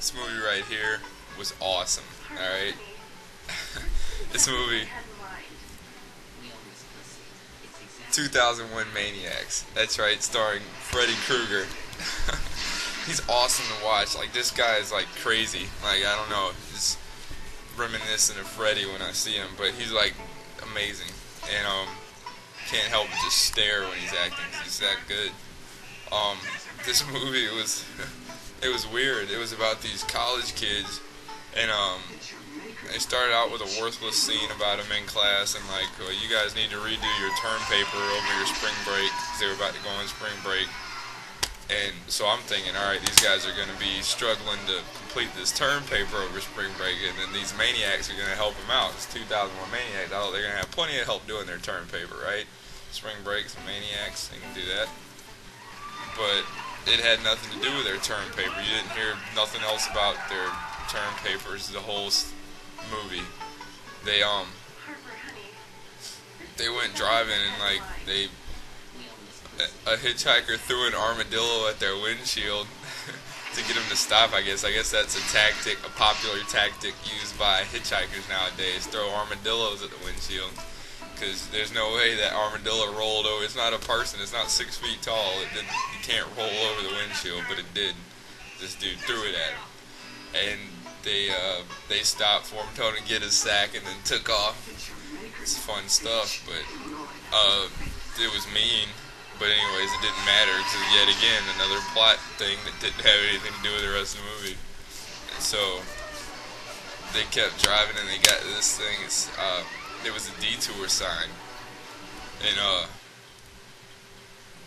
This movie right here was awesome. All right, this movie, 2001 Maniacs. That's right, starring Freddy Krueger. He's awesome to watch. Like, this guy is like crazy. Like, I don't know, just reminiscent of Freddy when I see him, but he's like amazing, and can't help but just stare when he's acting. 'Cause he's that good. This movie was it was weird. It was about these college kids, and they started out with a worthless scene about them in class, and like, well, you guys need to redo your term paper over your spring break, because they were about to go on spring break. And so I'm thinking, alright, these guys are going to be struggling to complete this term paper over spring break, and then these maniacs are going to help them out. It's 2001 Maniacs. I thought they're going to have plenty of help doing their term paper, right? Spring break, some maniacs, they can do that. But it had nothing to do with their term paper. You didn't hear nothing else about their term papers the whole movie. They went driving, and like, a hitchhiker threw an armadillo at their windshield to get them to stop, I guess. I guess that's a popular tactic used by hitchhikers nowadays. Throw armadillos at the windshield, because there's no way that armadillo rolled over. It's not a person. It's not 6 feet tall. You can't roll over the windshield, but it did. This dude threw it at him, and they stopped for him, told him to get his sack, and then took off. It's fun stuff, but it was mean. But anyways, it didn't matter, because yet again, another plot thing that didn't have anything to do with the rest of the movie. And so they kept driving, and they got to this thing. There was a detour sign, and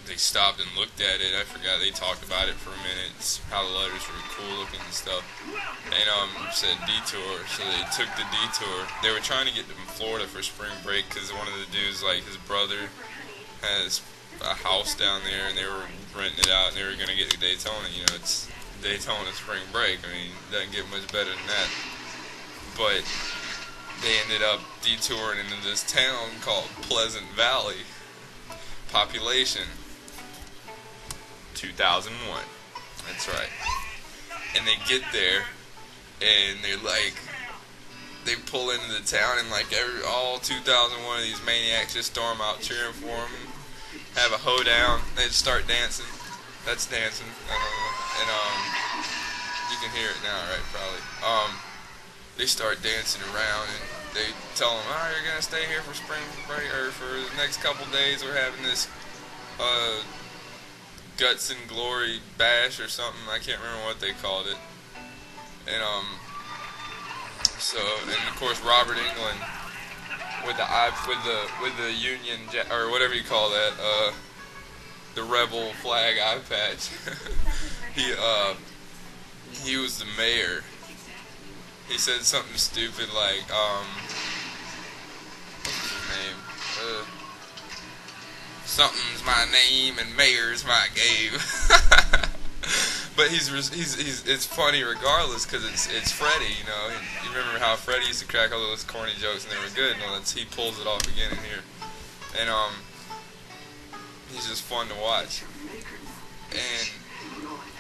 they stopped and looked at it. I forgot, they talked about it for a minute, how the letters were cool looking and stuff. And said detour, so they took the detour. They were trying to get to Florida for spring break, because one of the dudes, like, his brother has a house down there, and they were renting it out, and they were going to get to Daytona. You know, it's Daytona spring break. I mean, it doesn't get much better than that. But they ended up detouring into this town called Pleasant Valley. Population 2001. That's right. And they get there, and they're like, they pull into the town, and like all 2001 of these maniacs just storm out cheering for them, have a hoedown. They just start dancing. That's dancing. I don't know. And you can hear it now, right? Probably. They start dancing around, and they tell them, "Oh, you're gonna stay here for spring break, or for the next couple days. We're having this guts and glory bash or something. I can't remember what they called it." And and of course Robert Englund with the Union or whatever you call that, the rebel flag eye patch. he was the mayor. He said something stupid like what's his name? Something's my name and mayor's my game. But he's it's funny regardless, because it's Freddy, you know. You remember how Freddy used to crack all those corny jokes and they were good. No, he pulls it off again in here, and he's just fun to watch. And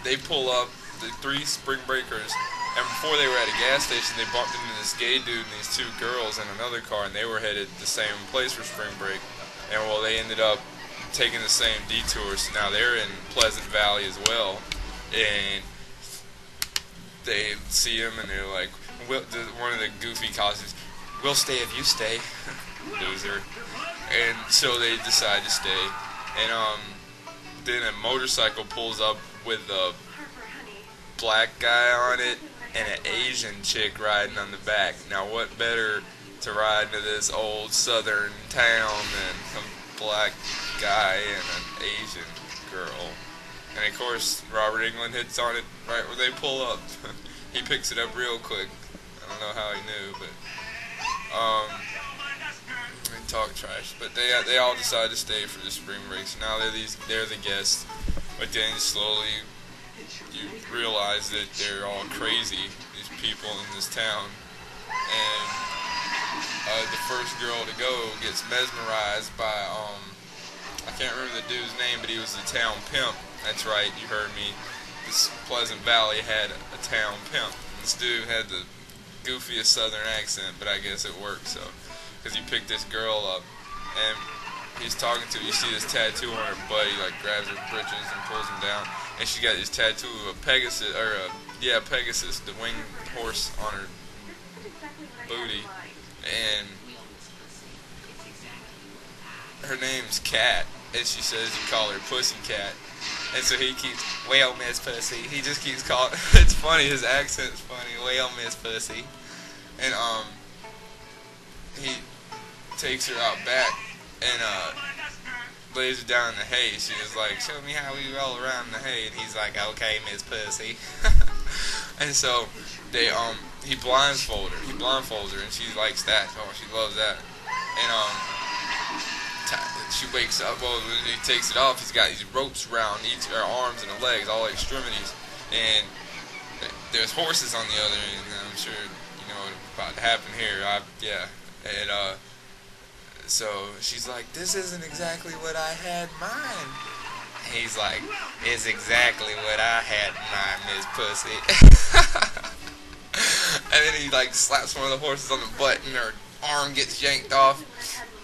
they pull up, the three spring breakers, and before they were at a gas station, they bumped into this gay dude and these two girls in another car, and they were headed the same place for spring break. And well, they ended up taking the same detour, so now they're in Pleasant Valley as well. And they see him, and they're like, one of the goofy costumes, "We'll stay if you stay," loser. And so they decide to stay. And then a motorcycle pulls up with a black guy on it and an Asian chick riding on the back. Now, what better to ride into this old southern town than a black guy and an Asian girl? And of course, Robert Englund hits on it right where they pull up. He picks it up real quick. I don't know how he knew, but they talk trash. But they all decide to stay for the spring break. So now they're the guests. But then slowly you realize that they're all crazy, these people in this town. And the first girl to go gets mesmerized by I can't remember the dude's name, but he was the town pimp. That's right, you heard me. this Pleasant Valley had a town pimp. This dude had the goofiest southern accent, but I guess it worked. So, because he picked this girl up, and he's talking to her. You see this tattoo on her butt. He like grabs her britches and pulls them down, and she got this tattoo of a Pegasus, Pegasus, the winged horse on her booty, and her name's Cat, and she says you call her Pussycat. And so he keeps, well, Miss Pussy. He just keeps calling. It's funny. His accent's funny. Well, Miss Pussy. And he takes her out back and lays her down in the hay. She was like, show me how we roll around in the hay. And he's like, okay, Miss Pussy. And so he blindfolds her, and she likes that. Oh, she loves that. And she wakes up. Well, when he takes it off, he's got these ropes around each her arms and her legs, all extremities, and there's horses on the other end. And I'm sure you know what's about to happen here. And so she's like, "This isn't exactly what I had in mind." He's like, "It's exactly what I had in mind, Miss Pussy." And then he like slaps one of the horses on the butt, and her arm gets yanked off.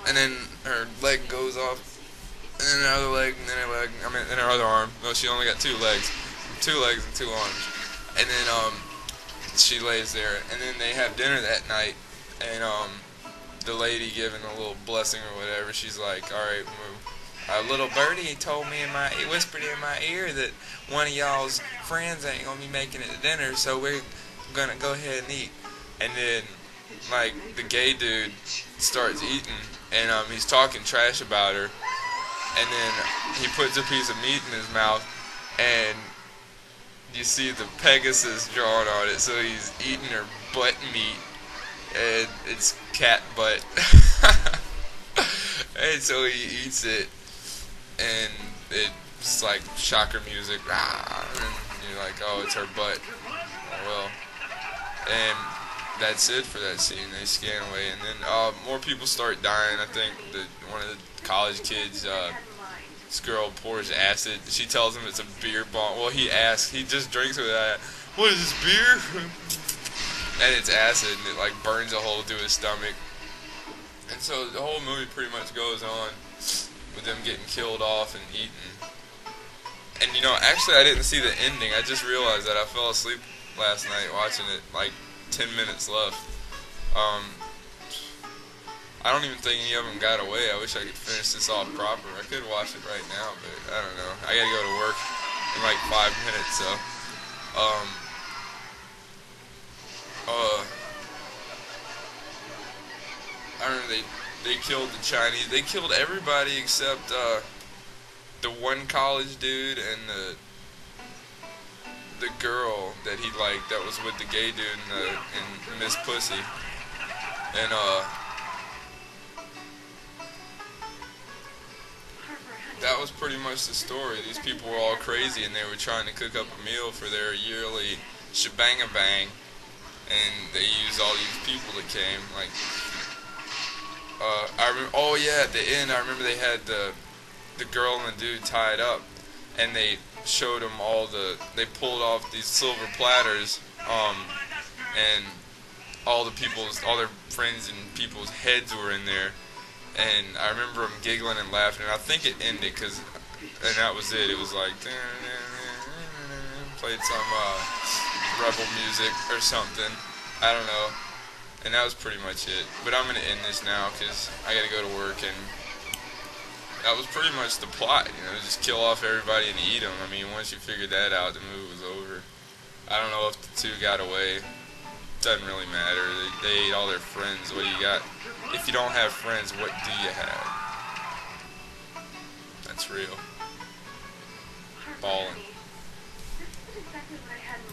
And then her leg goes off, and then another leg, and then her leg, and her other arm. No, she only got 2 legs. 2 legs and 2 arms. And then, she lays there, and then they have dinner that night, and, the lady giving a little blessing or whatever, she's like, alright, a little birdie told me he whispered in my ear that one of y'all's friends ain't gonna be making it to dinner, so we're gonna go ahead and eat. And then, like, the gay dude starts eating, and he's talking trash about her, and then he puts a piece of meat in his mouth, and you see the Pegasus drawn on it, so he's eating her butt meat, and it's cat butt. And so he eats it, and it's like shocker music, and you're like, oh, it's her butt. Oh well. And that's it for that scene. They scan away, and then more people start dying. I think one of the college kids, this girl pours acid. She tells him it's a beer bomb. Well, he just drinks with that. What is this, beer? And it's acid, and it like burns a hole through his stomach. And so the whole movie pretty much goes on with them getting killed off and eaten. And you know, actually I didn't see the ending. I just realized that I fell asleep last night watching it, like 10 minutes left. I don't even think any of them got away. I wish I could finish this off proper. I could watch it right now, but I don't know. I gotta go to work in like 5 minutes, so. I remember they killed the Chinese. They killed everybody except the one college dude and the girl that he liked that was with the gay dude and Miss Pussy. And that was pretty much the story. These people were all crazy, and they were trying to cook up a meal for their yearly shebang-a-bang, and they used all these people that came. Like, I remember. Oh yeah, at the end, I remember they had the girl and the dude tied up, and they showed them they pulled off these silver platters, and all their friends and people's heads were in there, and I remember them giggling and laughing, and I think it ended, and that was it. It was like, played some rebel music or something, I don't know, and that was pretty much it. But I'm going to end this now, because I got to go to work, and that was pretty much the plot, just kill off everybody and eat them. I mean, once you figured that out, the movie was over. I don't know if the 2 got away. Doesn't really matter. They ate all their friends. What do you got? If you don't have friends, what do you have? That's real. Ballin'.